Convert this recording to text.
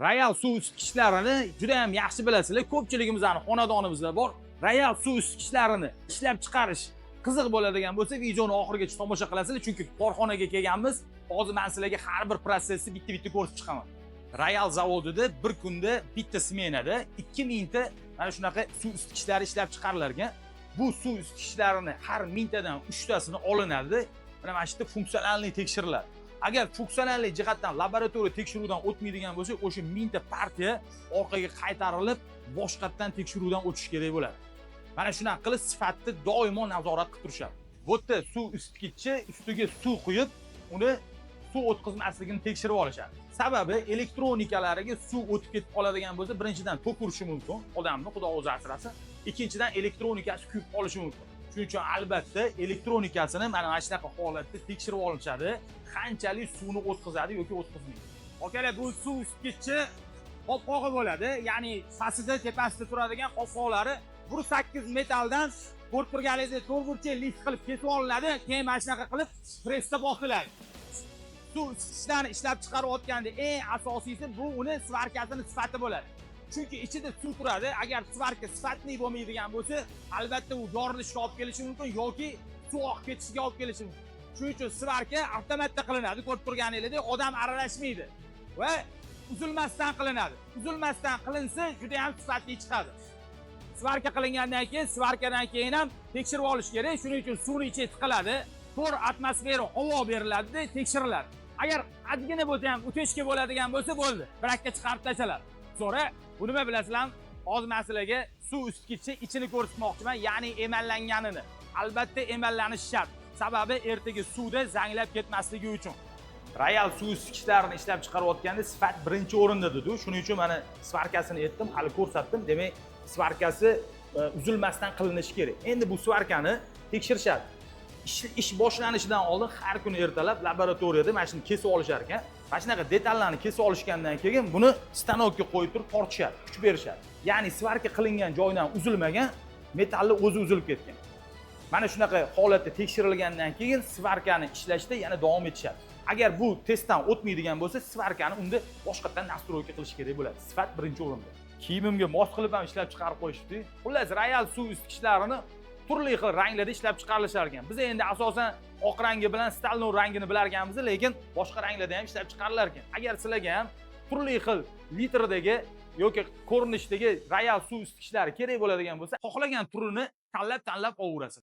Royal suv isitgichlarini juda ham yaxshi bilasizlar. Ko'pchiligimizning xonadonimizda bor. Royal suv isitgichlarini ishlab chiqarish qiziq bo'ladigan bo'lsa, videoni oxirigacha tomosha qilasizlar, chunki korxonaga kelganmiz. Hozir men sizlarga har bir protsessni bitta-bitta ko'rsatib chiqaman. Royal zavodida bir kunda bitta smenada 2000 ta mana shunaqa suv isitgichlari ishlab chiqarilar ekan. Bu suv isitgichlarini har mingtadan 3 tasini olinadi. Mana shu yerda funksionallik tekshiriladi. Agar funksionallik jihatdan laboratoriya tekshiruvdan o'tmaydigan bo'lsa, o'sha 1000 ta partiya orqaga qaytarilib, boshqatdan tekshiruvdan o'tish kerak bo'ladi. Mana shunaqa qilib sifatni doimo nazorat qilib turishadi. Bu yerda suv isitgichi ustiga suv quyib, uni suv o'tkazmasligini tekshirib olishadi. Sababi elektronikalariga suv o'tib ketib qoladigan bo'lsa, birinchidan tok urishi mumkin, odamni Xudo o'zi asrasin. Ikkinchidan elektronikasi kuyib qolishi mumkin. Shuning uchun albatta elektronikasini mana shunaqa holatda tekshirib olishadi, qanchalik suvni o'tkazadi yoki o'tkazmaydi. Okalar, bu suv isitgichi qopqog'i bo'ladi, ya'ni pastida, tepasida turadigan qopqoqlari 1.8 metalldan ko'rib turganingizdek to'rtburchak lift qilib kesib olinadi, keyin mana shunaqa qilib pressda bosiladi. Suv isitgichlarni ishlab chiqarayotganda eng asosiysi bu uni svarkasini sifati bo'ladi. Chunki ichida suv turadi. Agar svarka sifatli bo'lmaydigan bo'lsa, albatta u yorilishga olib kelishi mumkin yoki suv oqib ketishiga olib kelishi mumkin. Shuning uchun svarka avtomatda qilinadi, ko'rib turganingizdek, odam aralashmaydi va uzilmasdan qilinadi. Uzilmasdan qilinsa, juda ham sifatli chiqadi. Svarka qilingandan keyin, svarkadan keyin ham tekshirib olish kerak. Shuning uchun suvni ichiga tiqiladi, 4 atmosfera havo beriladi, tekshiriladi. Agar ozgina bo'lsa ham o'tishga bo'ladigan bo'lsa, bo'ldi. Birakka chiqarib tashladi. Sonra bu nima bilasizlarmi? Hozir men sizlarga suv isitgichi ichini ko'rsatmoqchiman, ya'ni emallanganini. Albatta emallanishi shart. Sababi ertaga suvda zanglab ketmasligi uchun. Royal suv isitgichlarini ishlab chiqarayotganda sifat birinchi o'rinda dedi. Shuning uchun mana svarkasini aytdim, hali ko'rsatdim. Demak, svarkasi uzilmasdan qilinishi kerak. Endi bu svarkani tekshirishadi. Ish boshlanishidan oldin har kuni ertalab laboratoriyada mana shuni kesib olishar ekan. Mana shunaqa detallarni kesib olishgandan keyin buni stanokka qo'yib turib tortishadi, kuch berishadi. Ya'ni svarka qilingan joydan uzilmagan, metalli o'zi uzilib ketgan. Mana shunaqa holatda tekshirilgandan keyin svarkani ishlashda yana davom etishadi. Agar bu testdan o'tmaydigan bo'lsa, svarkani unda boshqatdan nastroyka qilish kerak bo'ladi. Sifat birinchi o'rinda. Kiyimimga mos qilib ham ishlab chiqarib qo'yishdi. Xullas, Royal suv isitgichlarini turli xil ranglarda ishlab chiqarilishar ekan. Biz endi asosan oq rangi bilan stalno rangini bilarganmiz, lekin boshqa ranglarda ham ishlab chiqarilar ekan. Agar sizlarga ham turli xil litrdagi yoki ko'rinishdagi Royal suv isitgichlari kerak bo'ladigan bo'lsa, xohlagan turini tanlab olaverasiz.